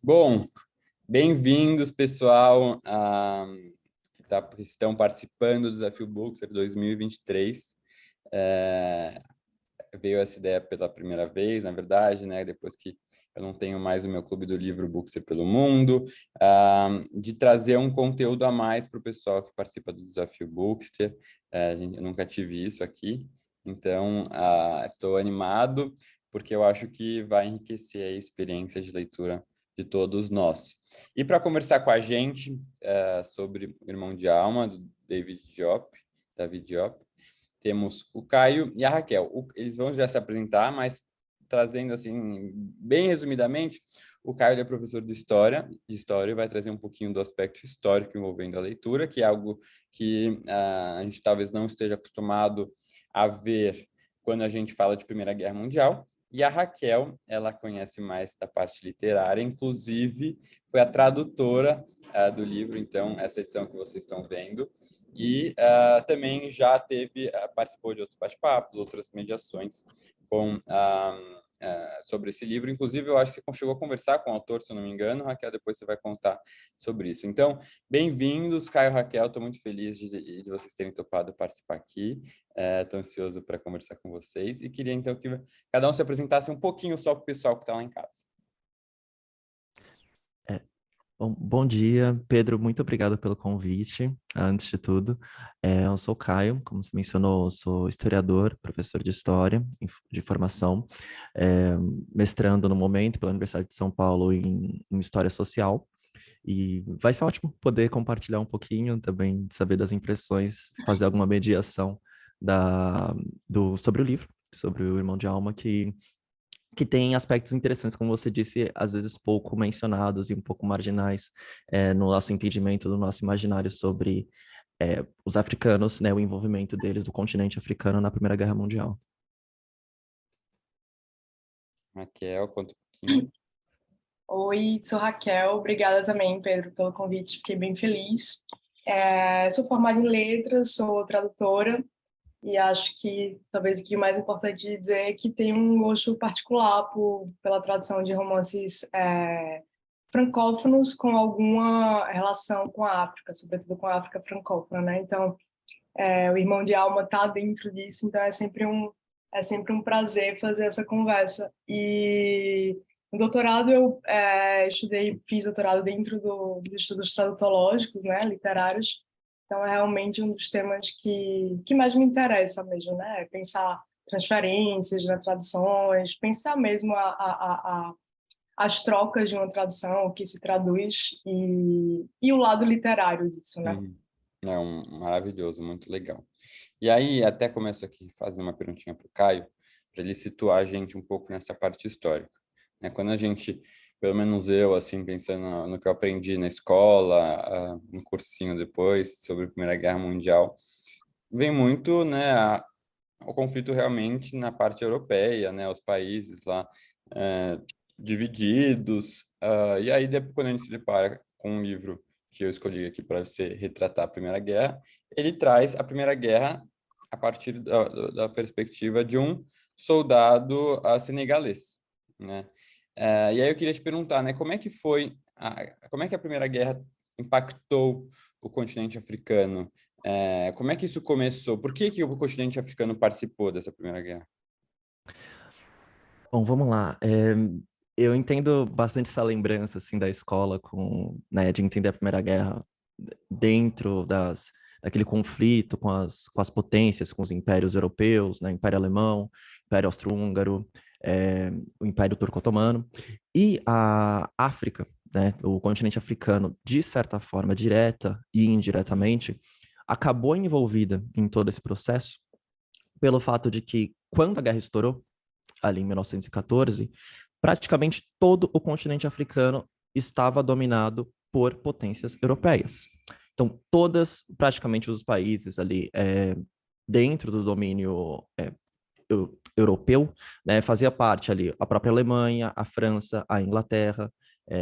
Bom, bem-vindos, pessoal, que estão participando do Desafio Bookster 2023. Veio essa ideia pela primeira vez, na verdade, né? Depois que eu não tenho mais o meu clube do livro Bookster pelo mundo, de trazer um conteúdo a mais para o pessoal que participa do Desafio Bookster. Eu nunca tive isso aqui, então estou animado, porque eu acho que vai enriquecer a experiência de leitura de todos nós. E para conversar com a gente sobre o Irmão de Alma, do David Diop, temos o Caio e a Raquel. Eles vão já se apresentar, mas trazendo assim, bem resumidamente, o Caio é professor de história e vai trazer um pouquinho do aspecto histórico envolvendo a leitura, que é algo que a gente talvez não esteja acostumado a ver quando a gente fala de Primeira Guerra Mundial. E a Raquel, ela conhece mais da parte literária, inclusive foi a tradutora do livro, então, essa edição que vocês estão vendo. E também já participou de outros bate-papos, outras mediações sobre esse livro. Inclusive, eu acho que você chegou a conversar com o autor, se eu não me engano, Raquel, depois você vai contar sobre isso. Então, bem-vindos, Caio e Raquel, estou muito feliz de vocês terem topado participar aqui. Estou ansioso para conversar com vocês e queria, então, que cada um se apresentasse um pouquinho só para o pessoal que está lá em casa. Bom dia, Pedro. Muito obrigado pelo convite. Antes de tudo, eu sou o Caio, como você mencionou, eu sou historiador, professor de história de formação, mestrando no momento pela Universidade de São Paulo em História Social. E vai ser ótimo poder compartilhar um pouquinho também, saber das impressões, fazer alguma mediação sobre o livro, sobre o Irmão de Alma, que tem aspectos interessantes, como você disse, às vezes pouco mencionados e um pouco marginais no nosso entendimento, do nosso imaginário sobre os africanos, né, o envolvimento deles do continente africano na Primeira Guerra Mundial. Raquel, conta um pouquinho. Oi, sou Raquel. Obrigada também, Pedro, pelo convite. Fiquei bem feliz. Sou formada em letras, sou tradutora e acho que talvez o que é mais importante de dizer é que tenho um gosto particular pela tradução de romances francófonos com alguma relação com a África, sobretudo com a África francófona, né? Então, o Irmão de Alma está dentro disso, então é sempre um prazer fazer essa conversa. E no doutorado eu fiz doutorado dentro dos estudos tradutológicos, né, literários. Então é realmente um dos temas que mais me interessa mesmo, né? Pensar transferências nas traduções, pensar mesmo as trocas de uma tradução, o que se traduz e o lado literário disso, né? Maravilhoso, muito legal. E aí, até começo aqui fazendo uma perguntinha para o Caio, para ele situar a gente um pouco nessa parte histórica. Quando a gente, pelo menos eu, assim, pensando no que eu aprendi na escola, no cursinho depois, sobre a Primeira Guerra Mundial, vem muito, né, o conflito realmente na parte europeia, né, os países lá divididos, e aí depois quando a gente se depara com um livro que eu escolhi aqui para retratar a Primeira Guerra, ele traz a Primeira Guerra a partir da perspectiva de um soldado senegalês, né? E aí eu queria te perguntar, né, como é que a Primeira Guerra impactou o continente africano? Como é que isso começou? Por que o continente africano participou dessa Primeira Guerra? Bom, vamos lá. Eu entendo bastante essa lembrança assim da escola né, de entender a Primeira Guerra dentro daquele conflito com as potências, com os impérios europeus, né, Império Alemão, Império Austro-Húngaro, o Império Turco-Otomano e a África, né, o continente africano, de certa forma, direta e indiretamente, acabou envolvida em todo esse processo pelo fato de que quando a guerra estourou ali em 1914, praticamente todo o continente africano estava dominado por potências europeias. Então, praticamente os países ali dentro do domínio europeu, né, fazia parte ali a própria Alemanha, a França, a Inglaterra,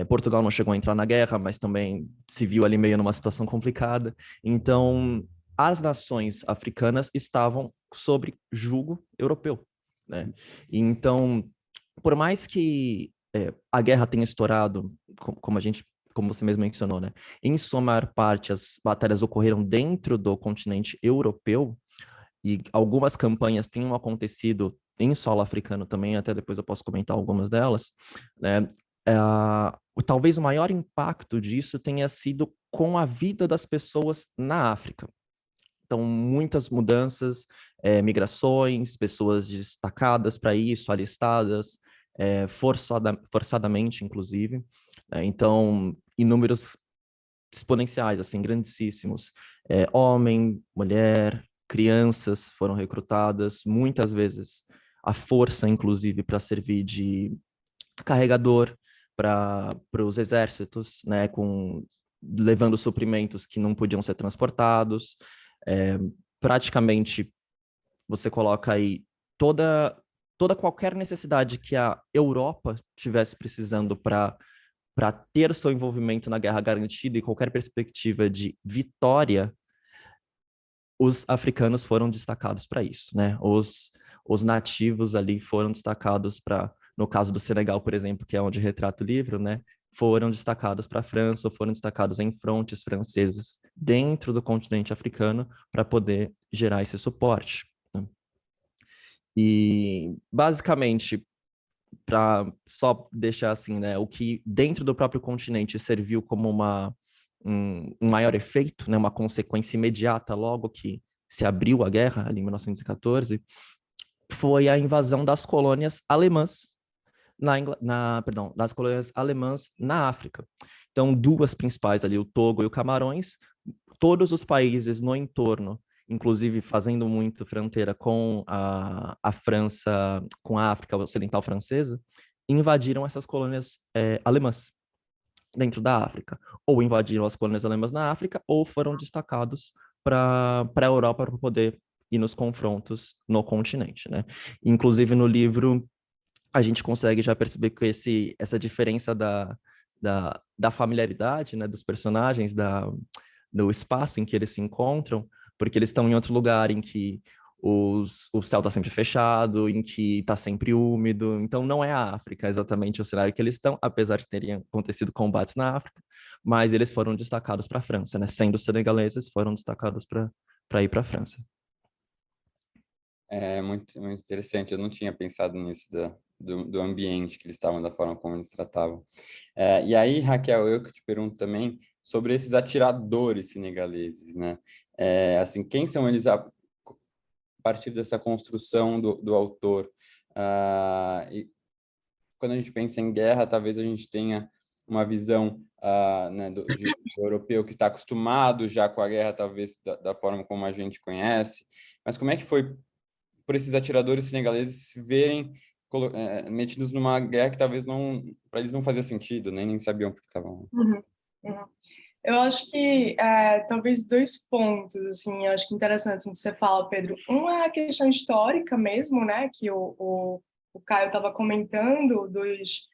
Portugal não chegou a entrar na guerra, mas também se viu ali meio numa situação complicada. Então, as nações africanas estavam sob jugo europeu, né? Então, por mais que a guerra tenha estourado como você mesmo mencionou, né? Em sua maior parte, as batalhas ocorreram dentro do continente europeu, e algumas campanhas tenham acontecido em solo africano também, até depois eu posso comentar algumas delas, né? Talvez o maior impacto disso tenha sido com a vida das pessoas na África. Então, muitas mudanças, migrações, pessoas destacadas para isso, alistadas, forçadamente, inclusive. Então, em números exponenciais, assim, grandíssimos. Homem, mulher, crianças foram recrutadas, muitas vezes a força, inclusive, para servir de carregador para os exércitos, né, levando suprimentos que não podiam ser transportados. Praticamente, você coloca aí toda qualquer necessidade que a Europa tivesse precisando para ter seu envolvimento na guerra garantido e qualquer perspectiva de vitória, os africanos foram destacados para isso, né? Os nativos ali foram destacados para, no caso do Senegal, por exemplo, que é onde retrata o livro, né? Foram destacados para a França, ou foram destacados em frontes franceses dentro do continente africano para poder gerar esse suporte, né? E, basicamente, para só deixar assim, né, o que dentro do próprio continente serviu como um maior efeito, né, uma consequência imediata logo que se abriu a guerra, ali em 1914, foi a invasão das colônias alemãs das colônias alemãs na África. Então, duas principais ali, o Togo e o Camarões, todos os países no entorno, inclusive fazendo muito fronteira com a França, com a África Ocidental Francesa, invadiram essas colônias alemãs dentro da África. Ou invadiram as colônias alemãs na África, ou foram destacados para a Europa para poder ir nos confrontos no continente, né? Inclusive, no livro, a gente consegue já perceber que essa diferença da familiaridade, né, dos personagens, do espaço em que eles se encontram, porque eles estão em outro lugar em que o céu está sempre fechado, em que está sempre úmido. Então, não é a África exatamente o cenário que eles estão, apesar de terem acontecido combates na África, mas eles foram destacados para a França, né? Sendo senegaleses, foram destacados para ir para a França. É muito, muito interessante. Eu não tinha pensado nisso do ambiente que eles estavam, da forma como eles tratavam. E aí, Raquel, eu que te pergunto também sobre esses atiradores senegaleses, né? Assim, quem são eles a partir dessa construção do autor? E quando a gente pensa em guerra, talvez a gente tenha uma visão né, do europeu que está acostumado já com a guerra, talvez da forma como a gente conhece. Mas como é que foi por esses atiradores senegaleses se verem metidos numa guerra que talvez não, para eles não fazia sentido, nem sabiam porque estavam. Uhum, uhum. Eu acho que talvez dois pontos, assim, eu acho que interessantes que você fala, Pedro. Um é a questão histórica mesmo, né, que o Caio estava comentando dos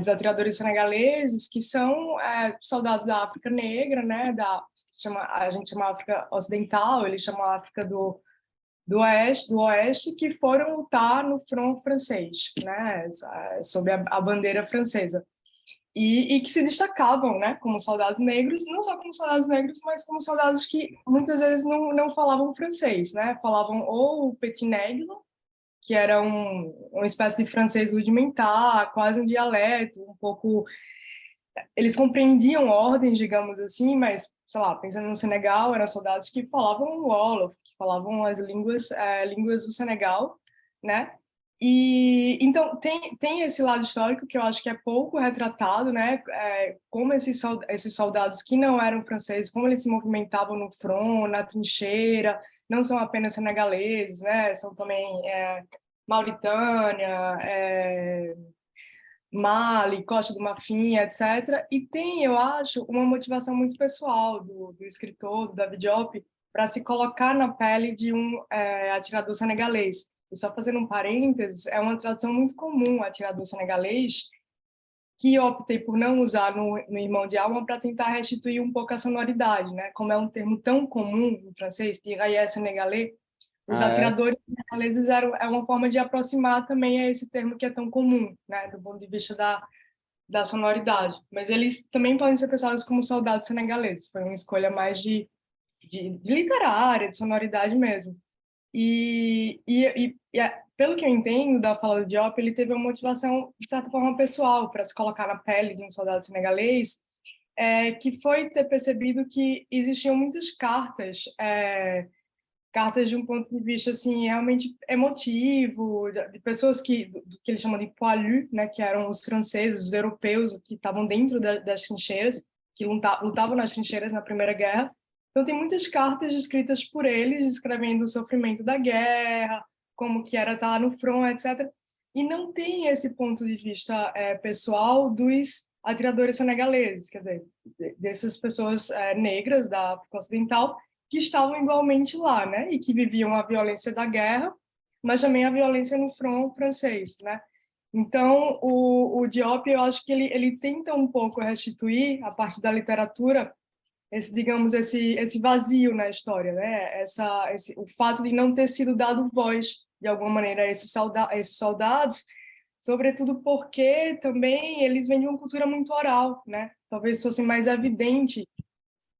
atiradores senegaleses, que são soldados da África Negra, né, a gente chama África Ocidental, eles chamam a África do Oeste, que foram lutar no front francês, né, sob a bandeira francesa. E que se destacavam, né, como soldados negros, não só como soldados negros, mas como soldados que muitas vezes não falavam francês, né, falavam ou o petit nègre, que era uma espécie de francês rudimentar, quase um dialeto, um pouco... Eles compreendiam ordens, digamos assim, mas, sei lá, pensando no Senegal, eram soldados que falavam o Wolof, que falavam as línguas do Senegal, né? E então tem esse lado histórico que eu acho que é pouco retratado, né? Como esses soldados que não eram franceses, como eles se movimentavam no front, na trincheira, não são apenas senegaleses, né? São também Mauritânia, Mali, Costa do Marfim, etc. E tem, eu acho, uma motivação muito pessoal do escritor, do David Diop, para se colocar na pele de um atirador senegalês. E só fazendo um parênteses, é uma tradução muito comum, atirador senegalês, que eu optei por não usar no Irmão de Alma para tentar restituir um pouco a sonoridade, né? Como é um termo tão comum em francês, tirailleur sénégalais, os atiradores senegaleses é uma forma de aproximar também a esse termo que é tão comum, né? Do ponto de vista da sonoridade, mas eles também podem ser pensados como soldados senegaleses. Foi uma escolha mais de literária, de sonoridade mesmo. Pelo que eu entendo da fala do Diop, ele teve uma motivação, de certa forma, pessoal, para se colocar na pele de um soldado senegalês, que foi ter percebido que existiam muitas cartas de um ponto de vista assim realmente emotivo, de pessoas do que eles chamam de poilus, né, que eram os franceses, os europeus que estavam dentro das trincheiras, que lutavam nas trincheiras na Primeira Guerra. Então tem muitas cartas escritas por eles descrevendo o sofrimento da guerra, como que era estar no front, etc. E não tem esse ponto de vista pessoal dos atiradores senegaleses, quer dizer, dessas pessoas negras da África Ocidental que estavam igualmente lá, né? E que viviam a violência da guerra, mas também a violência no front francês, né? Então, o Diop, eu acho que ele tenta um pouco restituir, a partir da literatura, esse vazio na história, né? O fato de não ter sido dado voz, de alguma maneira, a esses soldados, sobretudo porque também eles vêm de uma cultura muito oral, né? Talvez fosse mais evidente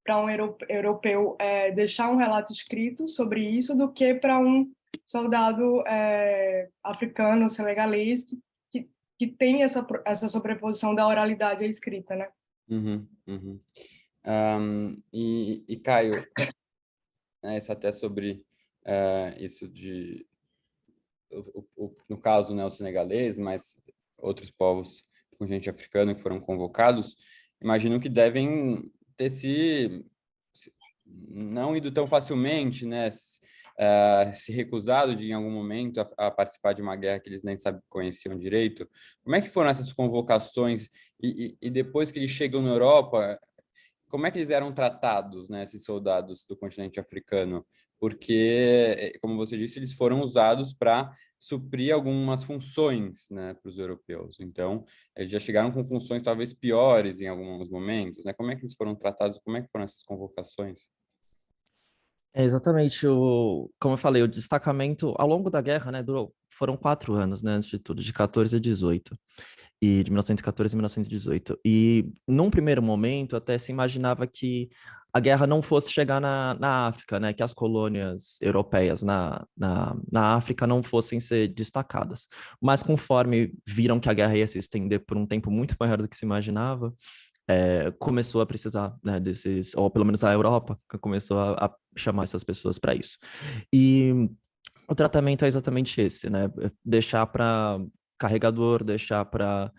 para um europeu deixar um relato escrito sobre isso do que para um soldado africano, senegalês, que tem essa sobreposição da oralidade à escrita, né? Uhum, uhum. E Caio, isso até sobre isso de, no caso, né, o senegalês, mas outros povos com gente africana que foram convocados, imagino que devem ter não ido tão facilmente, né, se recusado em algum momento a participar de uma guerra que eles nem conheciam direito. Como é que foram essas convocações? E depois que eles chegam na Europa, como é que eles eram tratados, né, esses soldados do continente africano? Porque, como você disse, eles foram usados para suprir algumas funções, né, para os europeus. Então, eles já chegaram com funções talvez piores em alguns momentos, né? Como é que eles foram tratados? Como é que foram essas convocações? Exatamente, como eu falei, o destacamento ao longo da guerra, né, foram 4 anos, né, antes de tudo, de 14 a 18, e de 1914 a 1918. E num primeiro momento até se imaginava que a guerra não fosse chegar na África, né, que as colônias europeias na África não fossem ser destacadas. Mas conforme viram que a guerra ia se estender por um tempo muito maior do que se imaginava, começou a precisar, né, ou pelo menos a Europa começou a chamar essas pessoas para isso. E o tratamento é exatamente esse, né? Deixar para carregador, deixar para,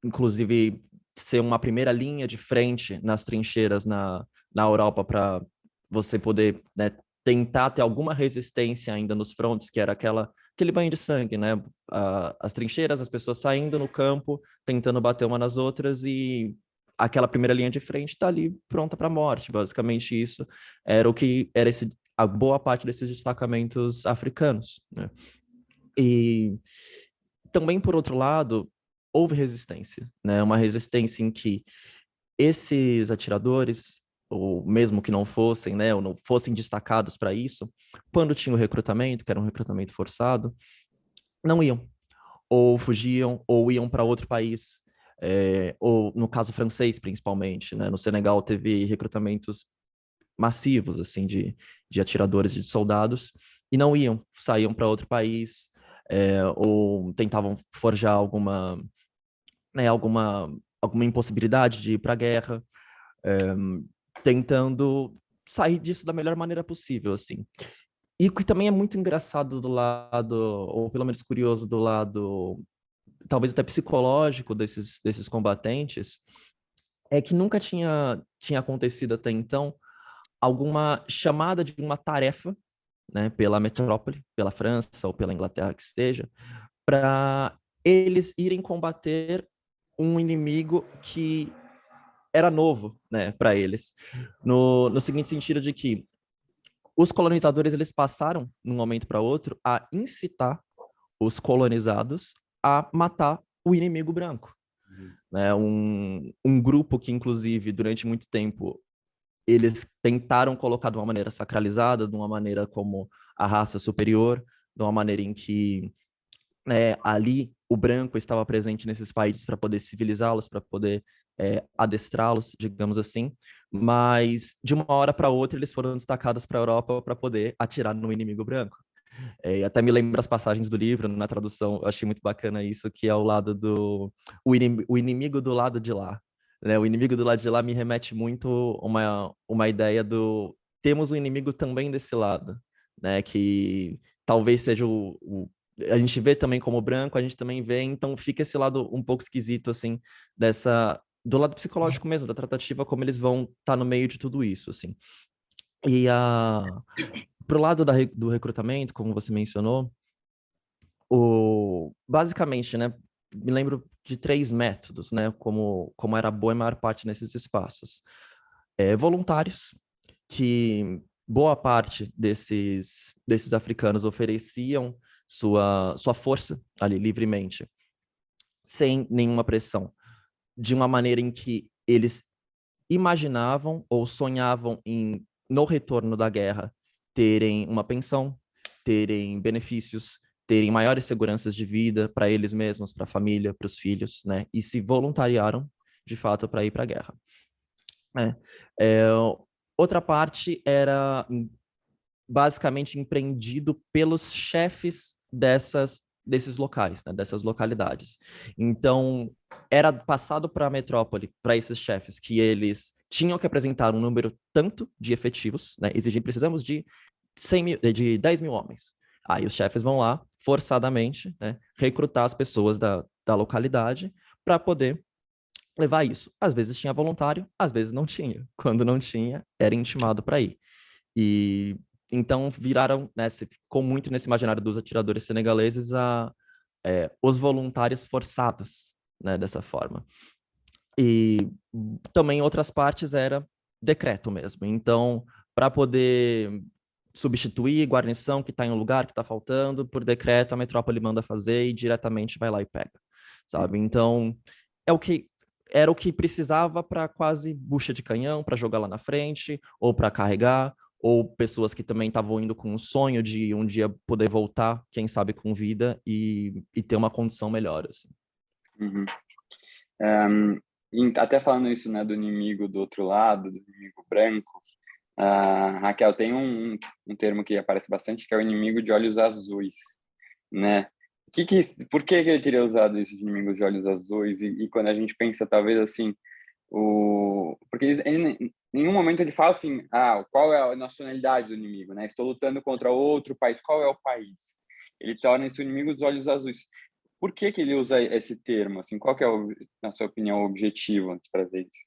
inclusive, ser uma primeira linha de frente nas trincheiras na Europa para você poder, né, tentar ter alguma resistência ainda nos frontes, que era aquele banho de sangue, né? As trincheiras, as pessoas saindo no campo, tentando bater uma nas outras e aquela primeira linha de frente está ali pronta para a morte. Basicamente isso era o que era a boa parte desses destacamentos africanos, né? E também, por outro lado, houve resistência, né? Uma resistência em que esses atiradores, ou mesmo que não fossem, né, ou não fossem destacados para isso, quando tinha o recrutamento, que era um recrutamento forçado, não iam, ou fugiam, ou iam para outro país, ou no caso francês, principalmente, né? No Senegal teve recrutamentos massivos, assim, de atiradores, de soldados, e não iam, saíam para outro país, ou tentavam forjar né, alguma impossibilidade de ir para a guerra, tentando sair disso da melhor maneira possível, assim. E o que também é muito engraçado do lado, ou pelo menos curioso do lado, talvez até psicológico desses combatentes, é que nunca tinha acontecido até então alguma chamada de uma tarefa, né, pela metrópole, pela França ou pela Inglaterra que esteja, para eles irem combater um inimigo que era novo, né, para eles, no seguinte sentido de que os colonizadores eles passaram, de um momento para outro, a incitar os colonizados a matar o inimigo branco, né? Um grupo que, inclusive, durante muito tempo, eles tentaram colocar de uma maneira sacralizada, de uma maneira como a raça superior, de uma maneira em que ali o branco estava presente nesses países para poder civilizá-los, para poder adestrá-los, digamos assim, mas de uma hora para outra eles foram destacados para a Europa para poder atirar no inimigo branco. E até me lembro as passagens do livro, na tradução, eu achei muito bacana isso, que é o lado do... o inimigo do lado de lá. Né? O inimigo do lado de lá me remete muito uma ideia do... Temos um inimigo também desse lado, né? Que talvez seja a gente vê também como branco, a gente também vê, então fica esse lado um pouco esquisito, assim, do lado psicológico mesmo, da tratativa, como eles vão estar no meio de tudo isso, assim. E pro lado do recrutamento, como você mencionou, basicamente, né, me lembro de 3 métodos, né, como era a boa maior parte nesses espaços. Voluntários, que boa parte desses africanos ofereciam sua força ali livremente, sem nenhuma pressão, de uma maneira em que eles imaginavam ou sonhavam no retorno da guerra, terem uma pensão, terem benefícios, terem maiores seguranças de vida para eles mesmos, para a família, para os filhos, né? E se voluntariaram, de fato, para ir para a guerra. Outra parte era basicamente empreendido pelos chefes desses locais, né, dessas localidades. Então, era passado para a metrópole, para esses chefes, que eles tinham que apresentar um número tanto de efetivos, né, precisamos de 10 mil homens. Aí os chefes vão lá, forçadamente, né, recrutar as pessoas da localidade para poder levar isso. Às vezes tinha voluntário, às vezes não tinha. Quando não tinha, era intimado para ir. E então viraram, né, ficou muito nesse imaginário dos atiradores senegaleses os voluntários forçados, né, dessa forma. E também outras partes era decreto mesmo. Então, para poder substituir guarnição que está em um lugar que está faltando, por decreto a metrópole manda fazer e diretamente vai lá e pega, sabe? Então, era o que precisava para quase bucha de canhão, para jogar lá na frente, ou para carregar, ou pessoas que também estavam indo com um sonho de um dia poder voltar, quem sabe com vida, e ter uma condição melhor, assim. Uhum. Até falando isso, né, do inimigo do outro lado, do inimigo branco, Raquel, tem um termo que aparece bastante, que é o inimigo de olhos azuis, né? Por que ele teria usado esse inimigo de olhos azuis? E quando a gente pensa, talvez, assim, porque em nenhum momento ele fala assim, qual é a nacionalidade do inimigo, né? Estou lutando contra outro país, qual é o país? Ele torna esse inimigo dos olhos azuis. Por que ele usa esse termo? Assim, qual que é, na sua opinião, o objetivo de trazer isso?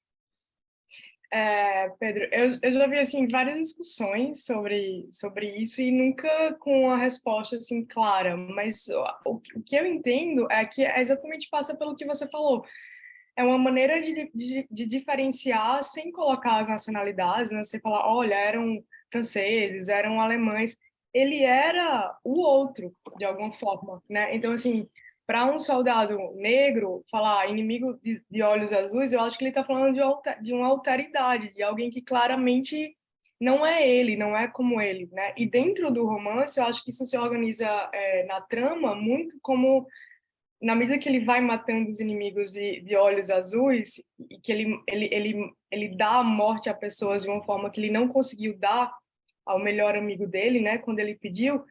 Pedro, eu já vi assim várias discussões sobre isso e nunca com a resposta assim clara, mas o que eu entendo é que exatamente passa pelo que você falou. É uma maneira de diferenciar sem colocar as nacionalidades, né? Você falar, olha, eram franceses, eram alemães, ele era o outro de alguma forma, né? Então assim, para um soldado negro falar inimigo de olhos azuis, eu acho que ele está falando de uma alteridade, de alguém que claramente não é ele, não é como ele, né? E dentro do romance, eu acho que isso se organiza na trama muito como, na medida que ele vai matando os inimigos de olhos azuis, e que ele dá a morte a pessoas de uma forma que ele não conseguiu dar ao melhor amigo dele, né? Quando ele pediu,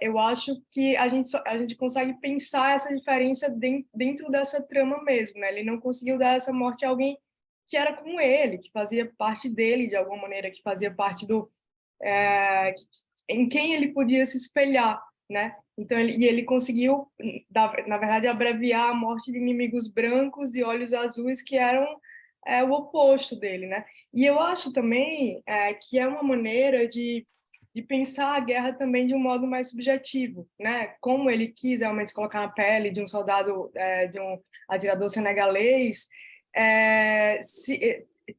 eu acho que a gente consegue pensar essa diferença dentro dessa trama mesmo, né? Ele não conseguiu dar essa morte a alguém que era como ele, que fazia parte dele de alguma maneira, que fazia parte em quem ele podia se espelhar, né? Então ele conseguiu, na verdade, abreviar a morte de inimigos brancos e olhos azuis que eram o oposto dele, né? E eu acho também que é uma maneira de pensar a guerra também de um modo mais subjetivo, né? Como ele quis realmente se colocar na pele de um soldado, de um atirador senegalês,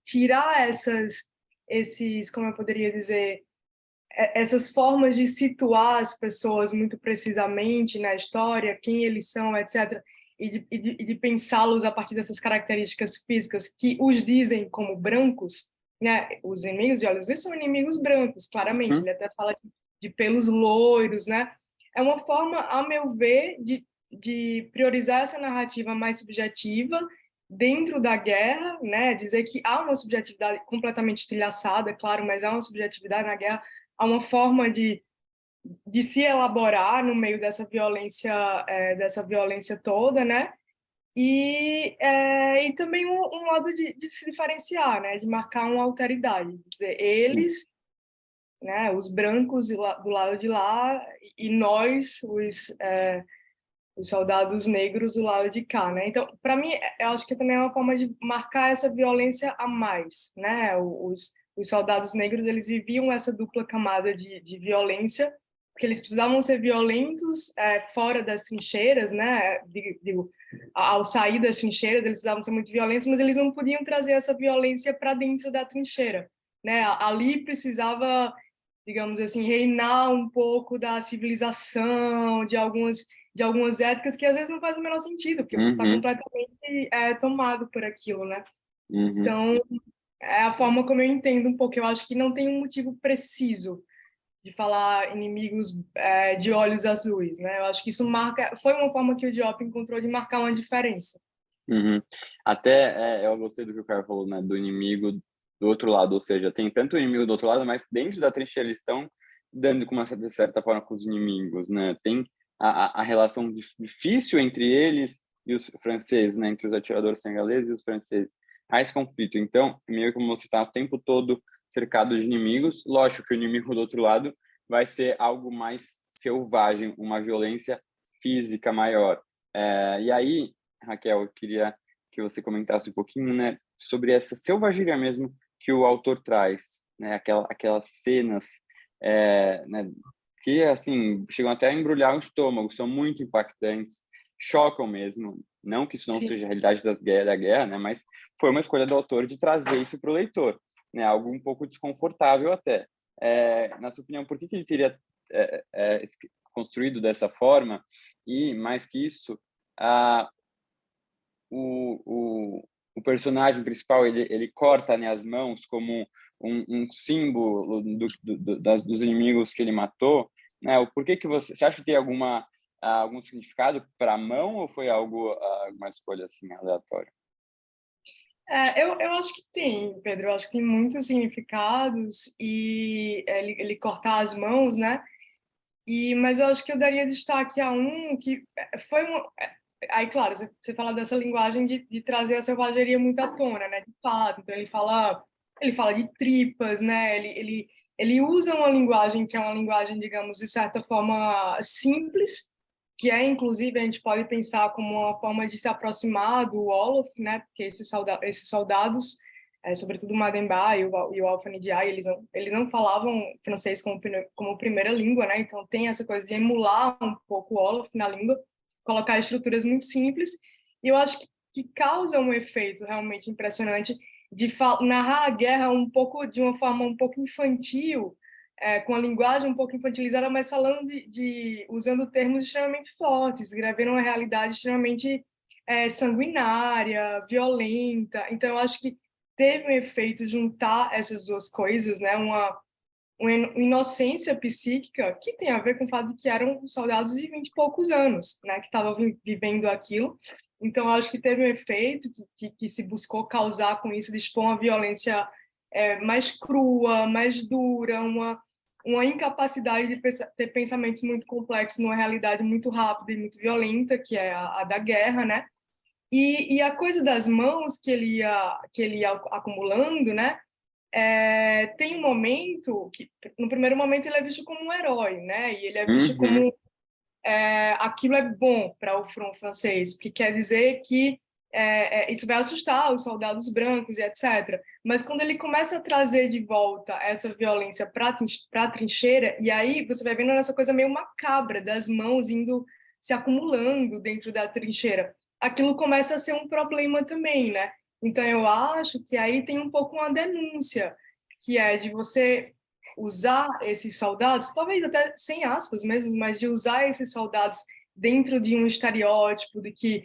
tirar como eu poderia dizer, essas formas de situar as pessoas muito precisamente na história, quem eles são, etc., e de pensá-los a partir dessas características físicas que os dizem como brancos, né? Os inimigos de olhos azuis são inimigos brancos, claramente. Ele até fala de pelos loiros, né? é uma forma, a meu ver, de priorizar essa narrativa mais subjetiva dentro da guerra, né? Dizer que há uma subjetividade completamente estilhaçada, claro, mas há uma subjetividade na guerra, há uma forma de se elaborar no meio dessa violência toda, né? E também um modo de se diferenciar, né? De marcar uma alteridade, dizer eles, né? Os brancos do lado de lá e nós, os soldados negros do lado de cá, né? Então, para mim, eu acho que também é uma forma de marcar essa violência a mais, né? Os soldados negros, eles viviam essa dupla camada de violência, porque eles precisavam ser violentos fora das trincheiras, né? Digo, ao sair das trincheiras, eles precisavam ser muito violentos, mas eles não podiam trazer essa violência para dentro da trincheira, né? Ali precisava, digamos assim, reinar um pouco da civilização, de algumas éticas que às vezes não faz o menor sentido, porque você está completamente tomado por aquilo, né? Então, é a forma como eu entendo um pouco. Eu acho que não tem um motivo preciso de falar inimigos de olhos azuis, né? Eu acho que isso foi uma forma que o Diop encontrou de marcar uma diferença. Até eu gostei do que o cara falou, né? Do inimigo do outro lado, ou seja, tem tanto inimigo do outro lado, mas dentro da trincheira eles estão dando com uma certa forma com os inimigos, né? Tem a relação difícil entre eles e os franceses, né? Entre os atiradores senegaleses e os franceses. Há esse conflito. Então, meio que você está o tempo todo cercado de inimigos. Lógico que o inimigo do outro lado vai ser algo mais selvagem, uma violência física maior. E aí, Raquel, eu queria que você comentasse um pouquinho, né, sobre essa selvageria mesmo que o autor traz, né, aquelas cenas, né, que assim chegam até a embrulhar o estômago, são muito impactantes, chocam mesmo. Não que isso não Sim. seja a realidade da guerra, né, mas foi uma escolha do autor de trazer isso para o leitor, né, algo um pouco desconfortável até. Na sua opinião, por que ele teria construído dessa forma? E mais que isso, o personagem principal ele corta, né, as mãos como um símbolo dos inimigos que ele matou, né? Por que você acha que tem algum significado para a mão ou foi uma escolha assim aleatória? Eu acho que tem, Pedro. Eu acho que tem muitos significados e ele cortar as mãos, né? Mas eu acho que eu daria destaque a um que foi um. Aí, claro, você fala dessa linguagem de trazer a selvageria muito à tona, né? De fato. Então, ele fala de tripas, né? Ele usa uma linguagem que é uma linguagem, digamos, de certa forma simples, que inclusive, a gente pode pensar como uma forma de se aproximar do Wolof, né? Porque esses soldados, sobretudo o Mademba e o Alpha Nidiai, eles não falavam francês como primeira língua, né? Então tem essa coisa de emular um pouco o Wolof na língua, colocar estruturas muito simples, e eu acho que causa um efeito realmente impressionante de narrar a guerra de uma forma um pouco infantil, com a linguagem um pouco infantilizada, mas falando usando termos extremamente fortes, escrevendo uma realidade extremamente sanguinária, violenta. Então, eu acho que teve um efeito juntar essas duas coisas, né? Uma inocência psíquica que tem a ver com o fato de que eram soldados de 20 e poucos anos, né? Que estavam vivendo aquilo. Então, eu acho que teve um efeito que se buscou causar com isso, de expor uma violência mais crua, mais dura, uma incapacidade de ter pensamentos muito complexos numa realidade muito rápida e muito violenta, que é a da guerra, né? E a coisa das mãos que ele ia acumulando, né? Tem um momento que, no primeiro momento, ele é visto como um herói, né? E ele é visto como aquilo é bom para o front francês, porque quer dizer que isso vai assustar os soldados brancos e etc. Mas quando ele começa a trazer de volta essa violência para a trincheira, e aí você vai vendo essa coisa meio macabra das mãos indo se acumulando dentro da trincheira, aquilo começa a ser um problema também, né? Então eu acho que aí tem um pouco uma denúncia, que é de você usar esses soldados, talvez até sem aspas mesmo, mas de usar esses soldados dentro de um estereótipo de que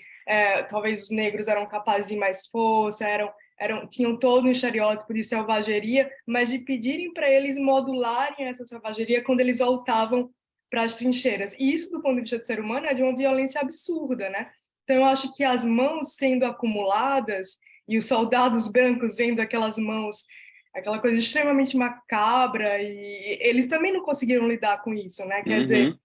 talvez os negros eram capazes de mais força, tinham todo um estereótipo de selvageria, mas de pedirem para eles modularem essa selvageria quando eles voltavam para as trincheiras. E isso, do ponto de vista do ser humano, é de uma violência absurda, né? Então, eu acho que as mãos sendo acumuladas e os soldados brancos vendo aquelas mãos, aquela coisa extremamente macabra, e eles também não conseguiram lidar com isso, né? Quer dizer,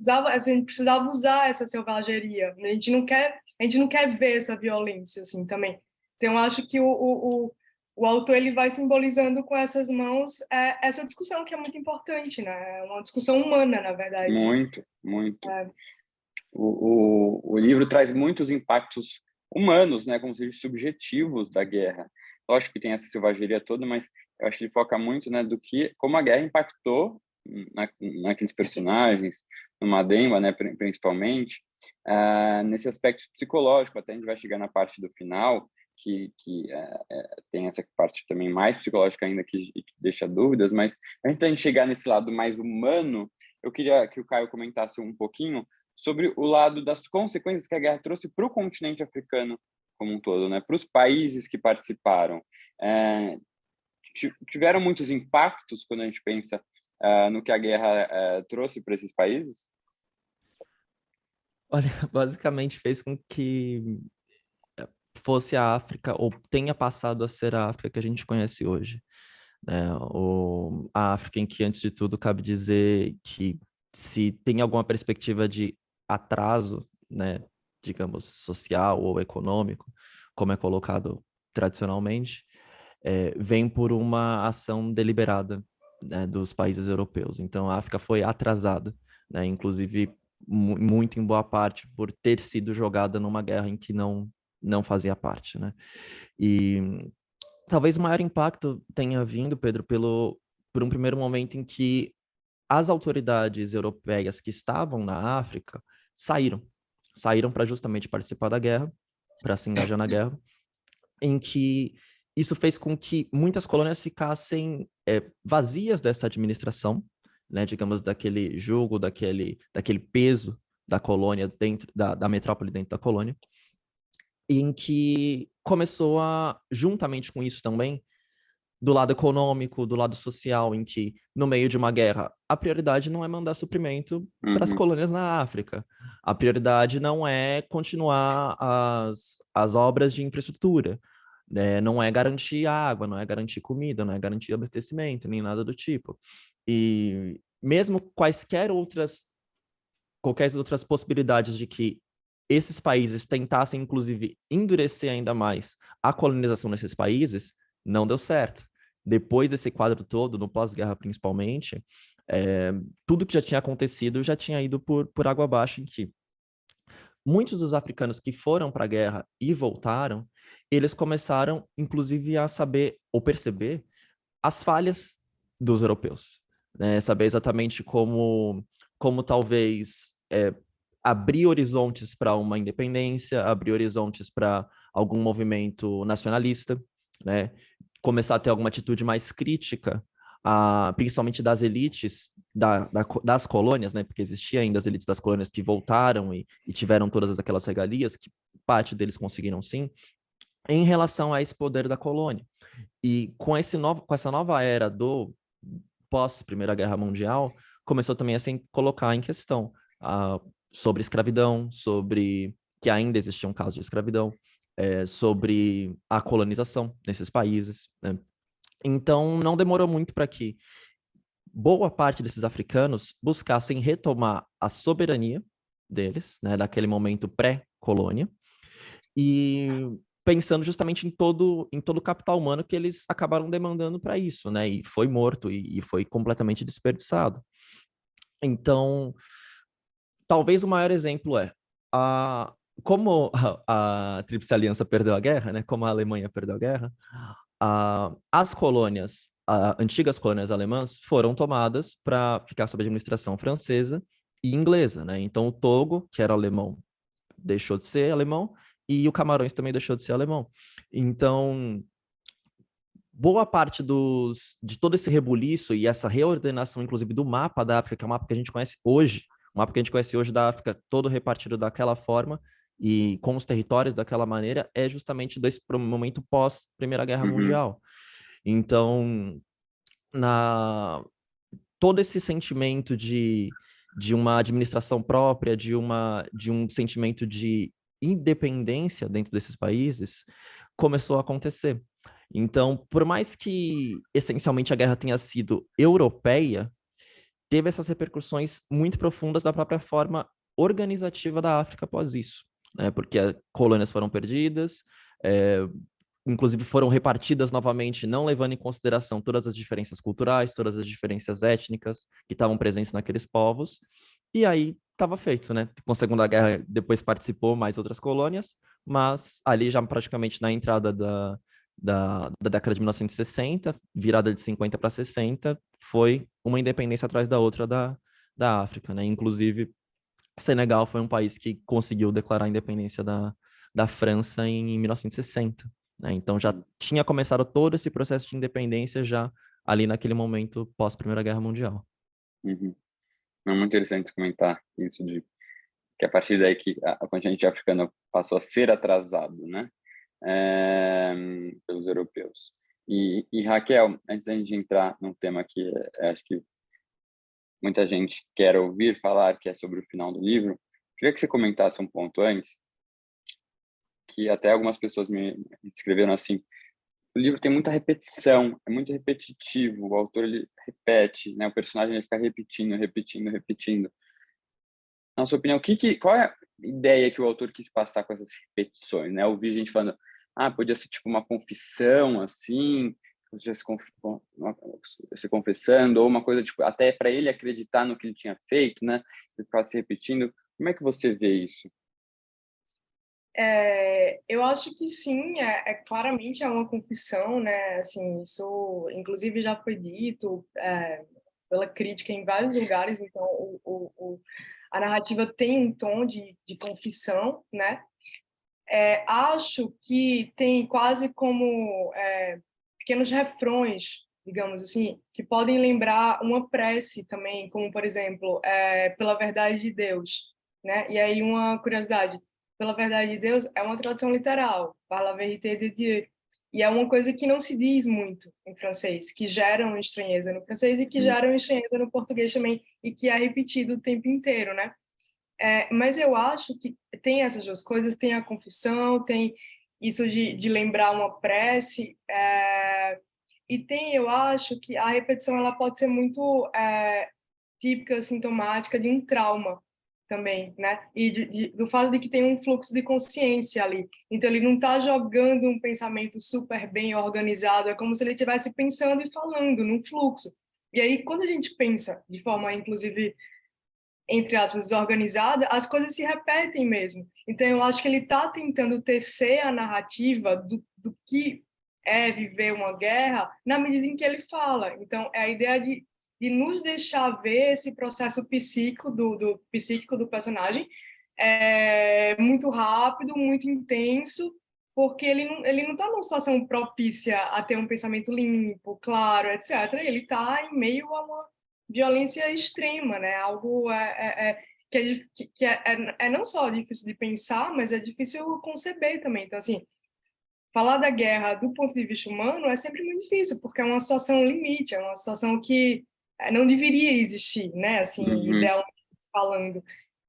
a gente precisava usar essa selvageria. A gente não quer ver essa violência, assim, também. Então, eu acho que o autor ele vai simbolizando com essas mãos essa discussão que é muito importante, né? É uma discussão humana, na verdade. Muito, muito. É. O livro traz muitos impactos humanos, né, como seja subjetivos da guerra. Lógico que tem essa selvageria toda, mas eu acho que ele foca muito, né, como a guerra impactou naqueles personagens, no Mademba, né, principalmente, nesse aspecto psicológico. Até a gente vai chegar na parte do final, que tem essa parte também mais psicológica ainda que deixa dúvidas, mas antes da gente chegar nesse lado mais humano, eu queria que o Caio comentasse um pouquinho sobre o lado das consequências que a guerra trouxe para o continente africano como um todo, né? Para os países que participaram. Tiveram muitos impactos quando a gente pensa no que a guerra trouxe para esses países? Olha, basicamente fez com que fosse a África, ou tenha passado a ser a África que a gente conhece hoje. A África em que, antes de tudo, cabe dizer que se tem alguma perspectiva de atraso, né, digamos, social ou econômico, como é colocado tradicionalmente, vem por uma ação deliberada, né, dos países europeus. Então, a África foi atrasada, né, inclusive muito em boa parte por ter sido jogada numa guerra em que não fazia parte, né? E talvez o maior impacto tenha vindo, Pedro, por um primeiro momento em que as autoridades europeias que estavam na África saíram para justamente participar da guerra, para se engajar na guerra, em que isso fez com que muitas colônias ficassem vazias dessa administração, né, digamos, daquele jugo, daquele peso da colônia dentro da metrópole dentro da colônia, em que começou juntamente com isso também, do lado econômico, do lado social, em que, no meio de uma guerra, a prioridade não é mandar suprimento para as colônias na África. A prioridade não é continuar as obras de infraestrutura, né? Não é garantir água, não é garantir comida, não é garantir abastecimento, nem nada do tipo. E mesmo qualquer outras possibilidades de que esses países tentassem, inclusive, endurecer ainda mais a colonização nesses países, não deu certo. Depois desse quadro todo, no pós-guerra principalmente, tudo que já tinha acontecido já tinha ido por água abaixo, em que muitos dos africanos que foram para a guerra e voltaram, eles começaram, inclusive, a saber ou perceber as falhas dos europeus, né? Saber exatamente como talvez abrir horizontes para uma independência, abrir horizontes para algum movimento nacionalista, né? Começar a ter alguma atitude mais crítica, principalmente das elites das colônias, né? Porque existia ainda as elites das colônias que voltaram e tiveram todas aquelas regalias, que parte deles conseguiram sim, em relação a esse poder da colônia. E com essa nova era do pós-Primeira Guerra Mundial, começou também a se colocar em questão sobre escravidão, sobre que ainda existia um caso de escravidão, sobre a colonização nesses países, né? Então, não demorou muito para que boa parte desses africanos buscassem retomar a soberania deles, né, daquele momento pré-colônia, e pensando justamente em todo o capital humano que eles acabaram demandando para isso, né? E foi morto e foi completamente desperdiçado. Então, talvez o maior exemplo como a Tríplice Aliança perdeu a guerra, né? Como a Alemanha perdeu a guerra, as colônias, antigas colônias alemãs, foram tomadas para ficar sob administração francesa e inglesa, né? Então, o Togo, que era alemão, deixou de ser alemão, e o Camarões também deixou de ser alemão. Então, boa parte de todo esse rebuliço e essa reordenação, inclusive, do mapa da África, que é um mapa que a gente conhece hoje, o mapa que a gente conhece hoje da África, todo repartido daquela forma e com os territórios daquela maneira, é justamente desse momento pós-Primeira Guerra Mundial. Então, todo esse sentimento de de uma administração própria, de um sentimento de independência dentro desses países, começou a acontecer. Então, por mais que essencialmente a guerra tenha sido europeia, teve essas repercussões muito profundas da própria forma organizativa da África após isso, né? Porque colônias foram perdidas, inclusive foram repartidas novamente, não levando em consideração todas as diferenças culturais, todas as diferenças étnicas que estavam presentes naqueles povos, e aí estava feito, né? Com a Segunda Guerra, depois participou mais outras colônias, mas ali já praticamente na entrada da década de 1960, virada de 50 para 60, foi uma independência atrás da outra da África, né? Inclusive, Senegal foi um país que conseguiu declarar a independência da França em 1960, né? Então já tinha começado todo esse processo de independência já ali naquele momento pós Primeira Guerra Mundial. Uhum. É muito interessante comentar isso de que a partir daí que a continente africano passou a ser atrasado, né, pelos europeus. E Raquel, antes da gente entrar num tema que acho que muita gente quer ouvir falar, que é sobre o final do livro, queria que você comentasse um ponto antes, que até algumas pessoas me escreveram assim: o livro tem muita repetição, é muito repetitivo, o autor ele repete, né, o personagem ele fica repetindo. Na sua opinião, qual é a ideia que o autor quis passar com essas repetições, né? Eu vi gente falando, podia ser tipo uma confissão, assim, podia se confessando, ou uma coisa, tipo, até para ele acreditar no que ele tinha feito, né? Ele ficava se repetindo. Como é que você vê isso? Eu acho que sim, claramente é uma confissão, né? Assim, isso, inclusive, já foi dito pela crítica em vários lugares. Então, a narrativa tem um tom de confissão, né? Acho que tem quase como pequenos refrões, digamos assim, que podem lembrar uma prece também, como, por exemplo, pela verdade de Deus, né? E aí uma curiosidade, pela verdade de Deus é uma tradução literal, par la vérité de Dieu, e é uma coisa que não se diz muito em francês, que gera uma estranheza no francês e que gera uma estranheza no português também, e que é repetido o tempo inteiro, né? Mas eu acho que tem essas duas coisas, tem a confissão, tem isso de lembrar uma prece, e tem, eu acho que a repetição ela pode ser muito típica, sintomática de um trauma também, né? E do fato de que tem um fluxo de consciência ali. Então, ele não está jogando um pensamento super bem organizado, é como se ele estivesse pensando e falando num fluxo. E aí, quando a gente pensa de forma, inclusive, entre aspas, desorganizada, as coisas se repetem mesmo. Então, eu acho que ele está tentando tecer a narrativa do que é viver uma guerra na medida em que ele fala. Então, é a ideia de nos deixar ver esse processo psíquico psíquico do personagem muito rápido, muito intenso, porque ele não está numa situação propícia a ter um pensamento limpo, claro, etc. Ele está em meio a uma violência extrema, né? Algo que é não só difícil de pensar, mas é difícil conceber também. Então, assim, falar da guerra do ponto de vista humano é sempre muito difícil, porque é uma situação limite, é uma situação que não deveria existir, né? Assim, idealmente falando.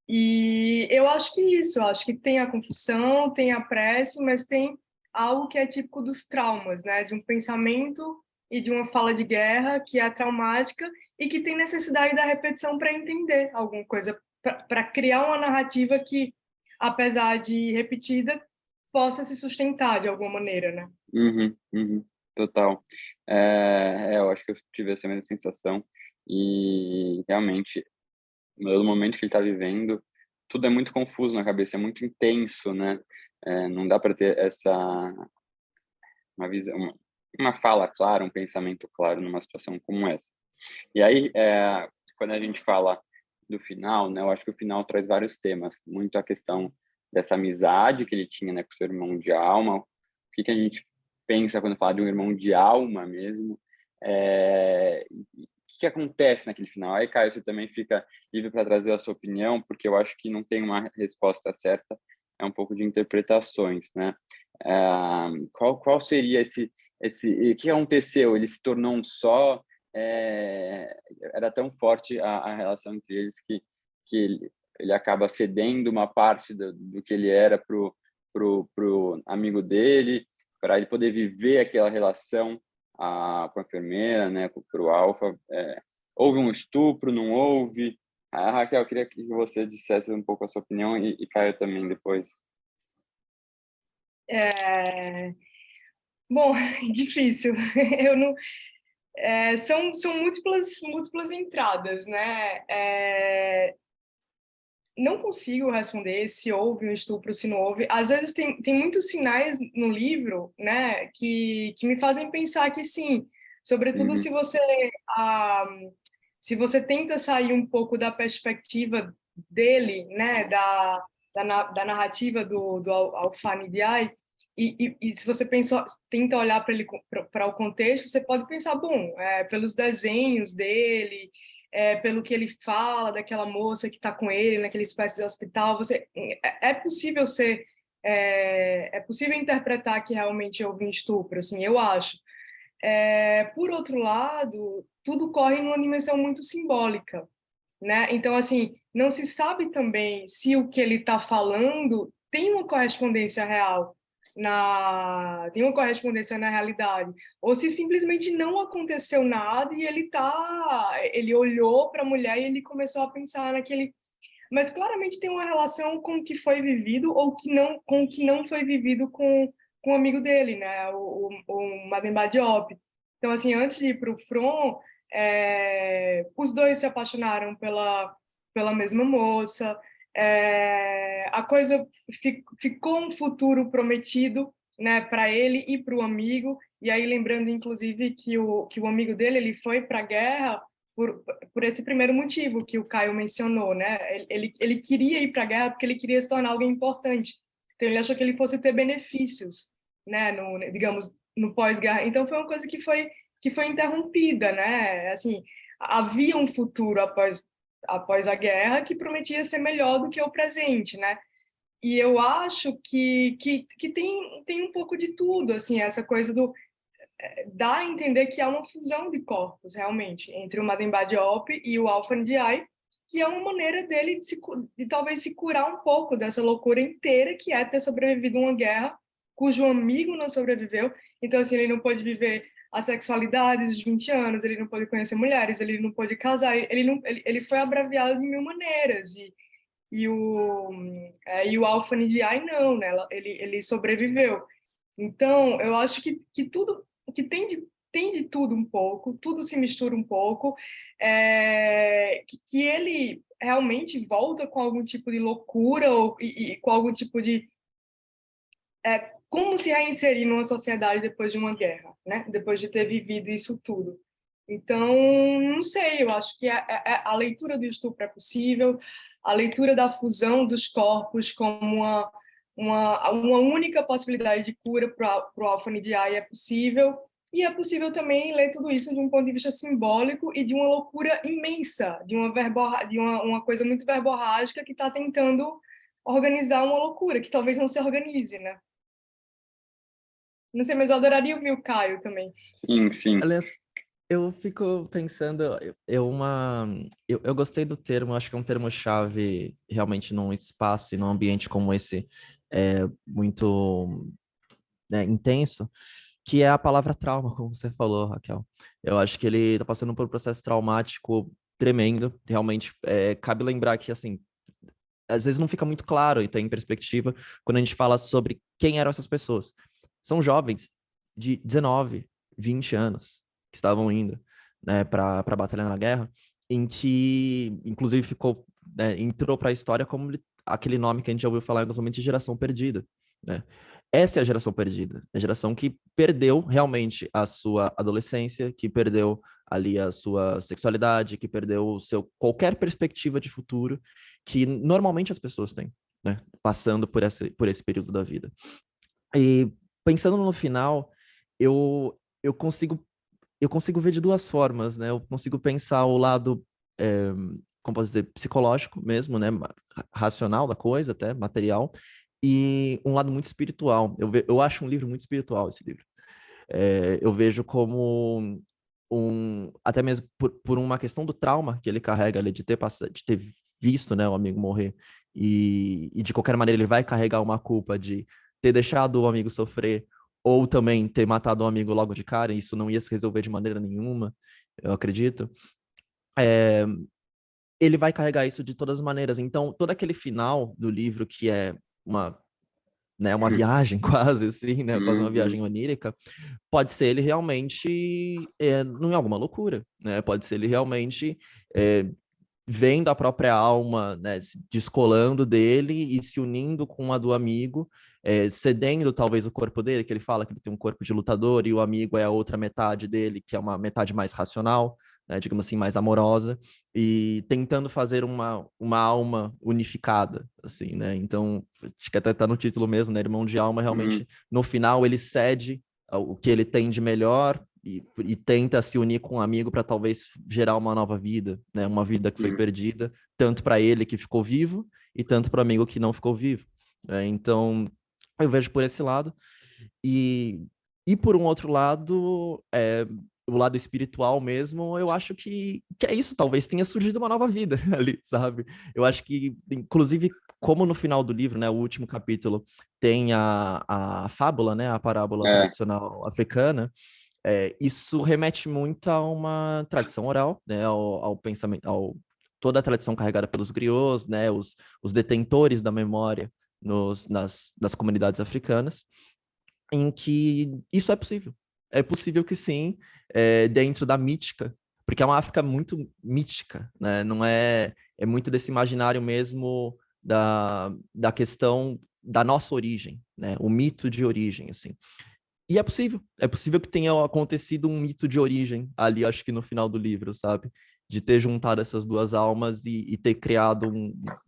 E eu acho que isso, eu acho que tem a confissão, tem a prece, mas tem algo que é típico dos traumas, né? De um pensamento e de uma fala de guerra que é traumática e que tem necessidade da repetição para entender alguma coisa, para criar uma narrativa que, apesar de repetida, possa se sustentar de alguma maneira, né? Total. Eu acho que eu tive essa mesma sensação e realmente no momento que ele está vivendo, tudo é muito confuso na cabeça, é muito intenso, né? Não dá para ter uma visão, uma fala clara, um pensamento claro numa situação como essa. E aí, quando a gente fala do final, né? Eu acho que o final traz vários temas, muito a questão dessa amizade que ele tinha, né, com seu irmão de alma. O que a gente pensa quando fala de um irmão de alma mesmo? O que acontece naquele final? Aí, Caio, você também fica livre para trazer a sua opinião, porque eu acho que não tem uma resposta certa, é um pouco de interpretações, né? Qual seria o que aconteceu? Ele se tornou um só? Era tão forte a relação entre eles que que ele acaba cedendo uma parte do que ele era pro amigo dele, para ele poder viver aquela relação com a enfermeira, né, pro Alfa. Houve um estupro, não houve? Raquel, eu queria que você dissesse um pouco a sua opinião e Caio também depois. Bom, difícil. Eu não, são múltiplas entradas, né? Não consigo responder se houve um estupro, se não houve. Às vezes tem muitos sinais no livro, né, que me fazem pensar que sim, sobretudo se você tenta sair um pouco da perspectiva dele, né, da narrativa do Alfani Diaye, e se você tenta olhar para ele para o contexto, você pode pensar, bom, pelos desenhos dele, pelo que ele fala daquela moça que está com ele naquela espécie de hospital, é possível é possível interpretar que realmente houve um estupro, assim, eu acho. Por outro lado, tudo corre numa dimensão muito simbólica, né? Então, assim, não se sabe também se o que ele está falando tem uma correspondência real tem uma correspondência na realidade, ou se simplesmente não aconteceu nada e ele olhou para a mulher e ele começou a pensar naquele, mas claramente tem uma relação com o que foi vivido ou com o que não foi vivido com o amigo dele, né? O Mademba Diop. Então, assim, antes de ir para o front, os dois se apaixonaram pela mesma moça, a coisa ficou um futuro prometido, né, para ele e para o amigo, e aí lembrando, inclusive, que o amigo dele ele foi para a guerra por esse primeiro motivo que o Caio mencionou, né? Ele queria ir para a guerra porque ele queria se tornar alguém importante, então ele achou que ele fosse ter benefícios, né, digamos, no pós-guerra. Então foi uma coisa que foi interrompida, né? Assim, havia um futuro após a guerra que prometia ser melhor do que o presente, né? E eu acho que tem um pouco de tudo, assim, essa coisa dá a entender que há uma fusão de corpos, realmente, entre o Mademba Diop e o Alpha Ndiaye, que é uma maneira dele de talvez se curar um pouco dessa loucura inteira que é ter sobrevivido a uma guerra cujo amigo não sobreviveu. Então, assim, ele não pôde viver a sexualidade dos 20 anos, ele não pôde conhecer mulheres, ele não pôde casar, ele foi abreviado de mil maneiras. E o Alpha Ndiaye não, né? Ele sobreviveu. Então, eu acho que tudo, que tem de tudo um pouco, tudo se mistura um pouco, que ele realmente volta com algum tipo de loucura e com algum tipo de como se reinserir numa sociedade depois de uma guerra, né? Depois de ter vivido isso tudo. Então, não sei, eu acho que a leitura do estupro é possível, a leitura da fusão dos corpos como uma única possibilidade de cura para o Alpha Ndiaye é possível, e é possível também ler tudo isso de um ponto de vista simbólico e de uma loucura imensa, de uma coisa muito verborrágica que está tentando organizar uma loucura, que talvez não se organize, né? Não sei, mas eu adoraria ouvir o Caio também. Sim, sim. Aliás, eu fico pensando, eu gostei do termo, acho que é um termo-chave realmente num espaço e num ambiente como esse, muito, né, intenso, que é a palavra trauma, como você falou, Raquel. Eu acho que ele está passando por um processo traumático tremendo, realmente. Cabe lembrar que, assim, às vezes não fica muito claro e tem perspectiva quando a gente fala sobre quem eram essas pessoas. São jovens de 19, 20 anos que estavam indo, né, para batalhar na guerra, em que, inclusive, entrou para a história como aquele nome que a gente já ouviu falar em alguns momentos de geração perdida, né? Essa é a geração perdida, a geração que perdeu realmente a sua adolescência, que perdeu ali a sua sexualidade, que perdeu qualquer perspectiva de futuro que normalmente as pessoas têm, né? Passando por esse período da vida. E pensando no final, eu consigo ver de duas formas, né? Eu consigo pensar o lado, como posso dizer, psicológico mesmo, né? Racional da coisa, até material, e um lado muito espiritual. Eu acho um livro muito espiritual, esse livro. Eu vejo como até mesmo por uma questão do trauma que ele carrega ali, de ter visto, né, o amigo morrer, e de qualquer maneira ele vai carregar uma culpa de ter deixado o amigo sofrer, ou também ter matado o amigo logo de cara, e isso não ia se resolver de maneira nenhuma, eu acredito. Ele vai carregar isso de todas as maneiras. Então, todo aquele final do livro, que é uma, né, uma viagem quase, assim, né, quase uma Uhum. viagem onírica, pode ser ele realmente em alguma loucura, né? Pode ser ele realmente vendo a própria alma, né, se descolando dele e se unindo com a do amigo, cedendo talvez o corpo dele, que ele fala que ele tem um corpo de lutador e o amigo é a outra metade dele, que é uma metade mais racional, né, digamos assim, mais amorosa, e tentando fazer uma alma unificada, assim, né? Então, acho que até tá no título mesmo, né? Irmão de alma, Uhum. realmente, no final ele cede o que ele tem de melhor e tenta se unir com um amigo para talvez gerar uma nova vida, né? Uma vida que foi Uhum. perdida, tanto para ele que ficou vivo e tanto para o amigo que não ficou vivo. Então, eu vejo por esse lado. E, e por um outro lado, o lado espiritual mesmo, eu acho que é isso, talvez tenha surgido uma nova vida ali, sabe? Eu acho que, inclusive, como no final do livro, né, o último capítulo, tem a fábula, né, a parábola É, tradicional africana, isso remete muito a uma tradição oral, né, ao pensamento, toda a tradição carregada pelos griots, né, os detentores da memória nas comunidades africanas, em que isso é possível. É possível que sim, dentro da mítica, porque é uma África muito mítica, né? Não é muito desse imaginário mesmo da questão da nossa origem, né? O mito de origem, assim. E é possível que tenha acontecido um mito de origem ali, acho que no final do livro, sabe? De ter juntado essas duas almas e ter criado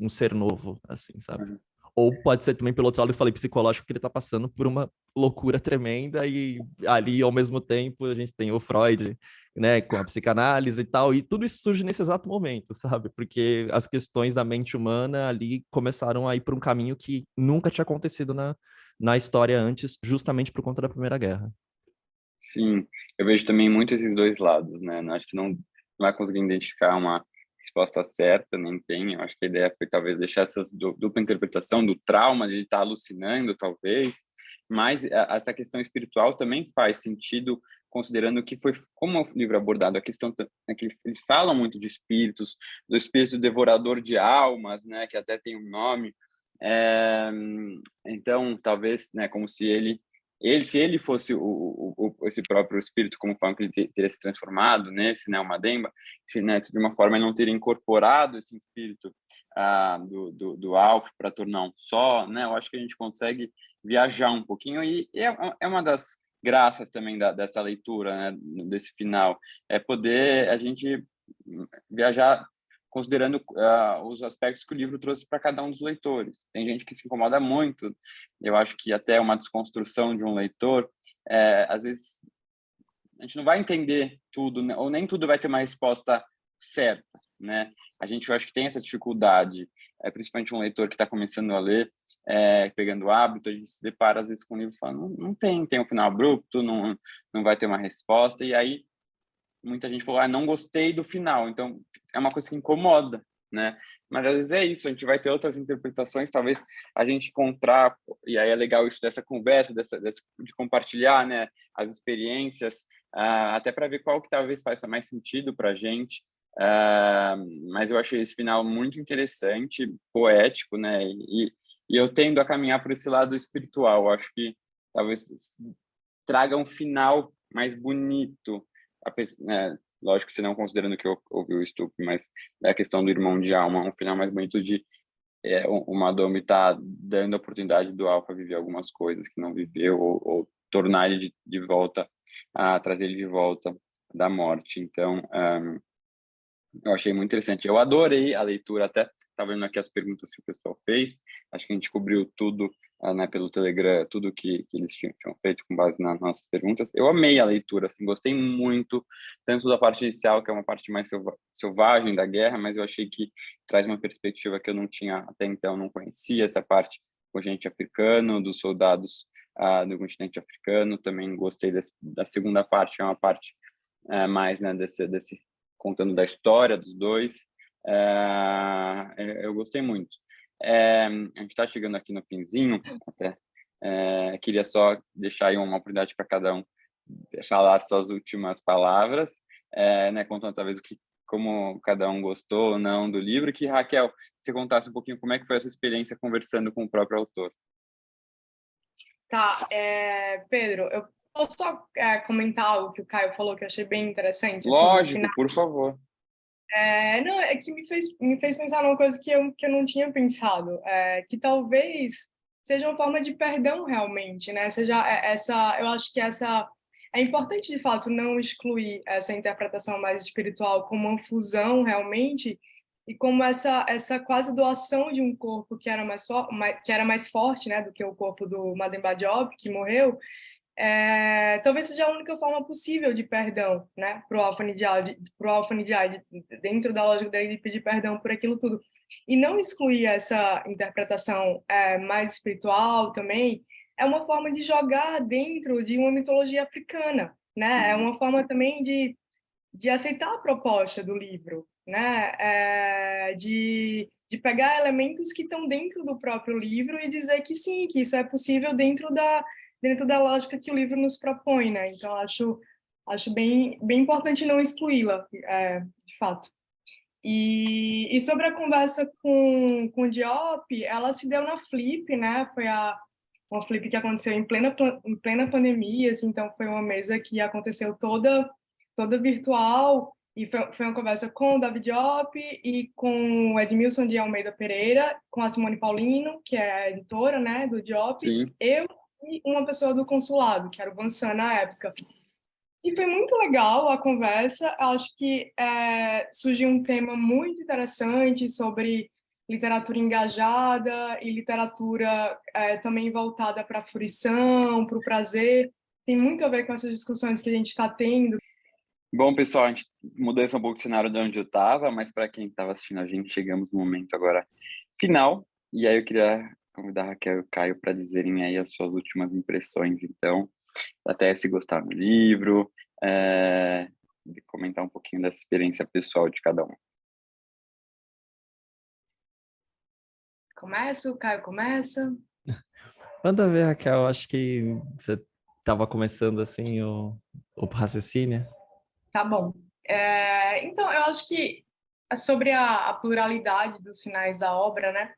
um ser novo, assim, sabe? uhum. Ou pode ser também pelo outro lado, eu falei psicológico, que ele tá passando por uma loucura tremenda e ali, ao mesmo tempo, a gente tem o Freud, né, com a psicanálise e tal, e tudo isso surge nesse exato momento, sabe? Porque as questões da mente humana ali começaram a ir por um caminho que nunca tinha acontecido na história antes, justamente por conta da Primeira Guerra. Sim, eu vejo também muito esses dois lados, né? Acho que não vai conseguir identificar uma resposta certa, nem tem. Eu acho que a ideia foi talvez deixar essas dupla interpretação do trauma, de ele estar alucinando, talvez, mas essa questão espiritual também faz sentido, considerando que foi como o livro abordado, a questão é que eles falam muito de espíritos, do espírito devorador de almas, né? Que até tem um nome. É, então, talvez, né? Como se se ele fosse esse próprio espírito, como falam que ele teria se transformado nesse, né, o Mademba, se de uma forma ele não teria incorporado esse espírito do Alf para tornar um só, né, eu acho que a gente consegue viajar um pouquinho e é uma das graças também dessa leitura, né, desse final, é poder a gente viajar considerando os aspectos que o livro trouxe para cada um dos leitores. Tem gente que se incomoda muito, eu acho que até uma desconstrução de um leitor, às vezes a gente não vai entender tudo, né? Ou nem tudo vai ter uma resposta certa, né? A gente, eu acho que tem essa dificuldade, principalmente um leitor que está começando a ler, pegando o hábito, a gente se depara às vezes com livros e fala, não tem um final abrupto, não vai ter uma resposta, e aí muita gente falou, não gostei do final, então é uma coisa que incomoda, né? Mas às vezes é isso, a gente vai ter outras interpretações, talvez a gente encontrar, e aí é legal isso dessa conversa, de compartilhar, né, as experiências, até para ver qual que talvez faça mais sentido para a gente, mas eu achei esse final muito interessante, poético, né, e eu tendo a caminhar por esse lado espiritual, acho que talvez traga um final mais bonito, lógico que você não considerando que houve o estupro, mas é a questão do irmão de alma, um final mais bonito de o Madome tá dando a oportunidade do Alpha viver algumas coisas que não viveu, ou tornar ele de volta, trazer ele de volta da morte. Então, eu achei muito interessante. Eu adorei a leitura, até estava vendo aqui as perguntas que o pessoal fez. Acho que a gente cobriu tudo, né, pelo Telegram, tudo que eles tinham feito com base nas nossas perguntas. Eu amei a leitura, assim, gostei muito, tanto da parte inicial, que é uma parte mais selvagem da guerra, mas eu achei que traz uma perspectiva que eu não tinha até então, não conhecia, essa parte do continente africano, dos soldados do continente africano. Também gostei da segunda parte, que é uma parte mais, né, desse contando da história dos dois. Eu gostei muito. A gente está chegando aqui no finzinho, até. Queria só deixar aí uma oportunidade para cada um falar suas últimas palavras, né, contando talvez como cada um gostou ou não do livro, que Raquel, você contasse um pouquinho como é que foi essa experiência conversando com o próprio autor. Tá, Pedro, eu posso só comentar algo que o Caio falou que eu achei bem interessante, assim, no Lógico, final. por favor. Não, é que me fez pensar numa coisa que eu não tinha pensado, que talvez seja uma forma de perdão realmente, né? Eu acho que é importante de fato não excluir essa interpretação mais espiritual como uma fusão realmente e como essa quase doação de um corpo que era que era mais forte, né, do que o corpo do Mademba Diop, que morreu. Talvez seja a única forma possível de perdão, né, para o Alpha Nidiai, dentro da lógica dele de pedir perdão por aquilo tudo. E não excluir essa interpretação mais espiritual também é uma forma de jogar dentro de uma mitologia africana, né? É uma forma também de aceitar a proposta do livro, né? De pegar elementos que estão dentro do próprio livro e dizer que sim, que isso é possível dentro da lógica que o livro nos propõe, né? Então, acho bem importante não excluí-la, de fato. E sobre a conversa com o Diop, ela se deu na Flip, né? Foi uma Flip que aconteceu em plena pandemia, assim, então foi uma mesa que aconteceu toda virtual, e foi uma conversa com o David Diop e com o Edmilson de Almeida Pereira, com a Simone Paulino, que é a editora, né, do Diop, Sim. eu e uma pessoa do consulado, que era o Vansan na época. E foi muito legal a conversa. Acho que surgiu um tema muito interessante sobre literatura engajada e literatura também voltada para a fruição, para o prazer. Tem muito a ver com essas discussões que a gente está tendo. Bom, pessoal, a gente mudou um pouco o cenário de onde eu estava, mas para quem estava assistindo a gente, chegamos no momento agora final. E aí eu queria convidar a Raquel e o Caio para dizerem aí as suas últimas impressões, então, até se gostaram do livro, de comentar um pouquinho dessa experiência pessoal de cada um. Começa, o Caio começa. Manda ver, Raquel, acho que você estava começando assim o raciocínio. Tá bom. Então, eu acho que sobre a pluralidade dos finais da obra, né?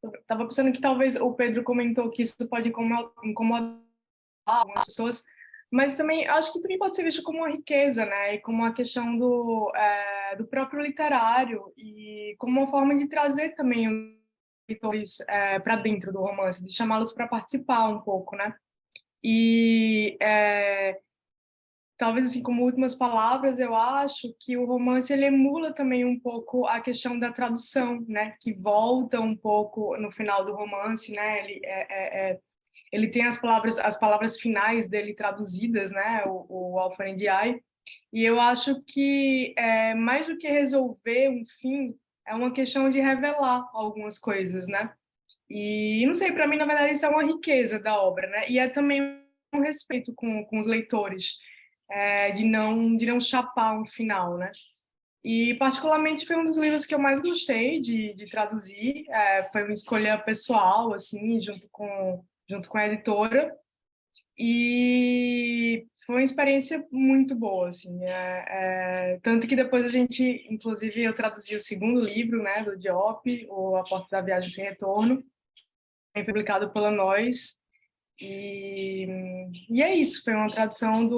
Eu estava pensando que talvez o Pedro comentou que isso pode incomodar algumas pessoas, mas também acho que também pode ser visto como uma riqueza, né? E como uma questão do próprio literário e como uma forma de trazer também os leitores para dentro do romance, de chamá-los para participar um pouco, né? E talvez assim como últimas palavras, eu acho que o romance ele emula também um pouco a questão da tradução, né? Que volta um pouco no final do romance, né? Ele tem as palavras finais dele traduzidas, né? O Alpha Ndiaye. E eu acho que mais do que resolver um fim, é uma questão de revelar algumas coisas, né? E não sei, para mim, na verdade, isso é uma riqueza da obra, né? E é também um respeito com os leitores, de não chapar um final, né? E, particularmente, foi um dos livros que eu mais gostei de traduzir. Foi uma escolha pessoal, assim, junto com a editora. E foi uma experiência muito boa, assim. Tanto que depois a gente, inclusive, eu traduzi o segundo livro, né, do Diop, o A Porta da Viagem Sem Retorno, foi publicado pela Nós. E é isso, foi uma tradução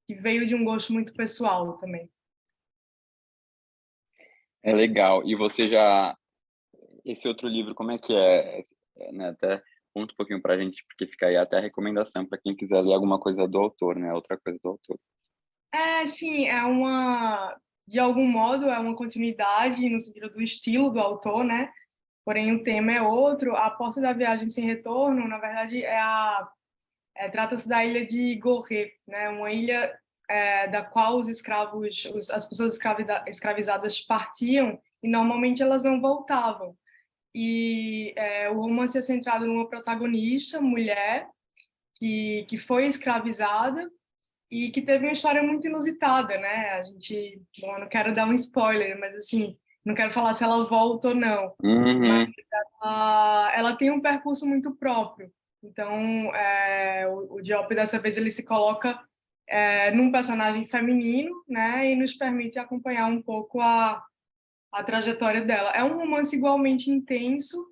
que veio de um gosto muito pessoal também. É legal. E você já... Esse outro livro, como é que é? Né? Até conta um pouquinho para a gente, porque fica aí até a recomendação para quem quiser ler alguma coisa do autor, né? Outra coisa do autor. Sim, de algum modo, é uma continuidade no sentido do estilo do autor, né? Porém, o tema é outro. A Porta da Viagem Sem Retorno, na verdade, trata-se da ilha de Gorée, né? Uma ilha da qual os escravos, as pessoas escravizadas partiam e normalmente elas não voltavam. E o romance é centrado numa protagonista, mulher, que foi escravizada e que teve uma história muito inusitada, né? Bom, eu não quero dar um spoiler, mas assim, não quero falar se ela volta ou não, mas Uhum, ela tem um percurso muito próprio. Então, o Diop dessa vez ele se coloca num personagem feminino, né? E nos permite acompanhar um pouco a trajetória dela. É um romance igualmente intenso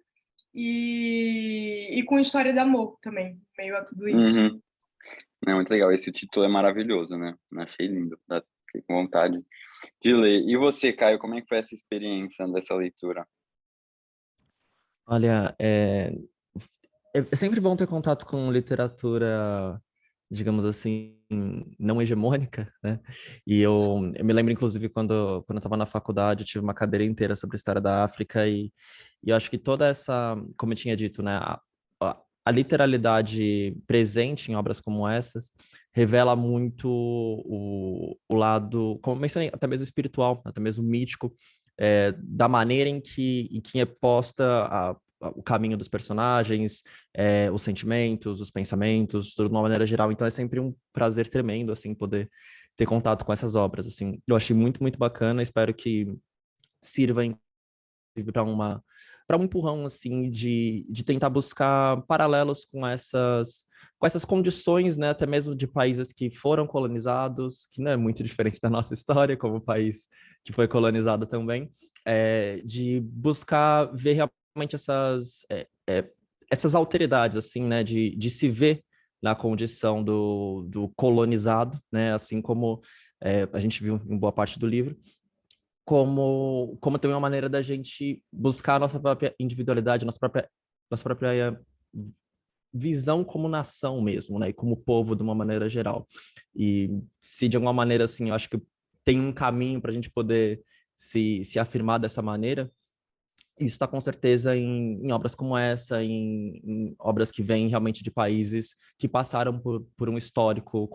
e com história de amor também, meio a tudo isso. uhum. É muito legal. Esse título é maravilhoso, né? Achei lindo. Fiquei com vontade de ler. E você, Caio, como é que foi essa experiência dessa leitura? Olha, é sempre bom ter contato com literatura, digamos assim, não hegemônica, né? E eu me lembro, inclusive, quando eu estava na faculdade, eu tive uma cadeira inteira sobre a história da África e eu acho que toda essa, como eu tinha dito, né, a literalidade presente em obras como essas revela muito o lado, como eu mencionei, até mesmo espiritual, até mesmo mítico, da maneira em que é posta o caminho dos personagens, os sentimentos, os pensamentos, tudo de uma maneira geral. Então é sempre um prazer tremendo, assim, poder ter contato com essas obras, assim. Eu achei muito, muito bacana, espero que sirva para um empurrão assim de tentar buscar paralelos com essas condições, né, até mesmo de países que foram colonizados, que não é muito diferente da nossa história, como o país que foi colonizado também, de buscar ver realmente essas alteridades, assim, né, de se ver na condição do colonizado, né, assim como a gente viu em boa parte do livro, como também uma maneira da gente buscar a nossa própria individualidade, nossa própria visão como nação mesmo, né? E como povo de uma maneira geral. E se de alguma maneira, assim, eu acho que tem um caminho para a gente poder se afirmar dessa maneira, isso está com certeza em obras como essa, em obras que vêm realmente de países que passaram por um histórico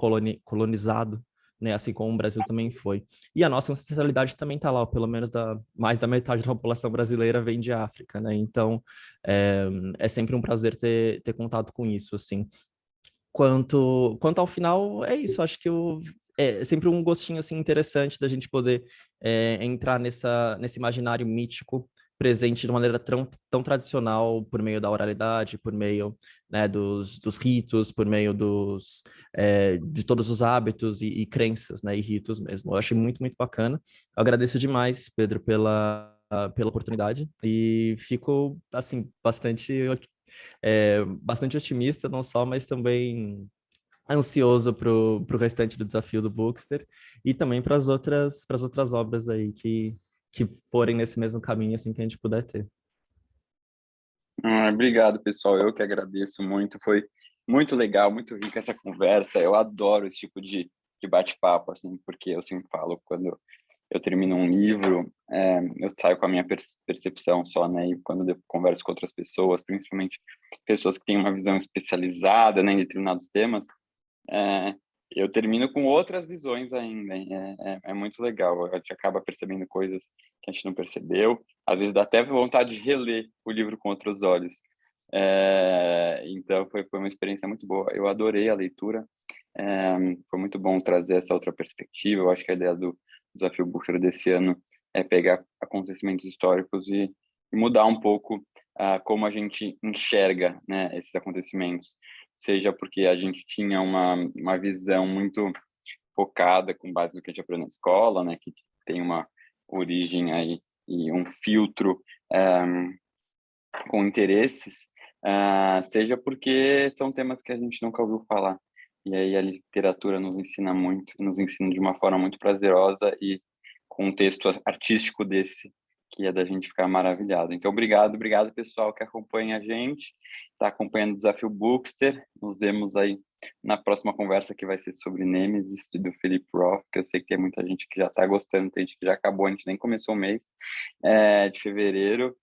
colonizado, né? Assim como o Brasil também foi. E a nossa ancestralidade também está lá, pelo menos mais da metade da população brasileira vem de África, né? Então, é sempre um prazer ter contato com isso, assim. Quanto ao final, é isso. Acho que é sempre um gostinho assim interessante da gente poder entrar nesse imaginário mítico presente de maneira tão tradicional por meio da oralidade, por meio, né, dos ritos, por meio de todos os hábitos e crenças, né, e ritos mesmo. Eu achei muito, muito bacana. Eu agradeço demais, Pedro, pela oportunidade e fico, assim, bastante otimista, não só, mas também ansioso pro restante do desafio do Bookster e também para as outras obras aí que forem nesse mesmo caminho, assim, que a gente puder ter. Obrigado, pessoal. Eu que agradeço muito. Foi muito legal, muito rica essa conversa. Eu adoro esse tipo de bate-papo, assim, porque eu sempre falo, quando eu termino um livro, eu saio com a minha percepção só, né? E quando eu converso com outras pessoas, principalmente pessoas que têm uma visão especializada, né, em determinados temas, é, eu termino com outras visões ainda. É muito legal. A gente acaba percebendo coisas que a gente não percebeu. Às vezes dá até vontade de reler o livro com outros olhos. Então foi uma experiência muito boa. Eu adorei a leitura. Foi muito bom trazer essa outra perspectiva. Eu acho que a ideia do Desafio Booker desse ano é pegar acontecimentos históricos e mudar um pouco como a gente enxerga, né, esses acontecimentos, seja porque a gente tinha uma visão muito focada com base no que a gente aprendeu na escola, né, que tem uma origem aí e um filtro com interesses, seja porque são temas que a gente nunca ouviu falar. E aí a literatura nos ensina muito, nos ensina de uma forma muito prazerosa e com um texto artístico desse, que é da gente ficar maravilhado. Então, obrigado pessoal que acompanha a gente, está acompanhando o Desafio Bookster. Nos vemos aí na próxima conversa, que vai ser sobre Nêmesis, do Philip Roth, que eu sei que tem muita gente que já está gostando, tem gente que já acabou, a gente nem começou o mês de fevereiro.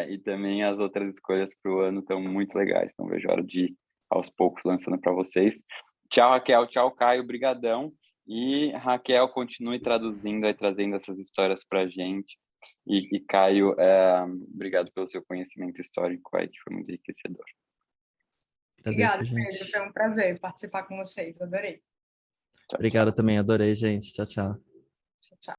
E também as outras escolhas para o ano estão muito legais, então vejo a hora de ir aos poucos lançando para vocês. Tchau, Raquel, tchau, Caio, brigadão. E Raquel, continue traduzindo e trazendo essas histórias para a gente. E Caio, obrigado pelo seu conhecimento histórico aí, que foi muito enriquecedor. Agradeço, Obrigada, Pedro. gente. Foi um prazer participar com vocês. Adorei. Obrigado também, adorei, gente. Tchau, tchau. Tchau, tchau.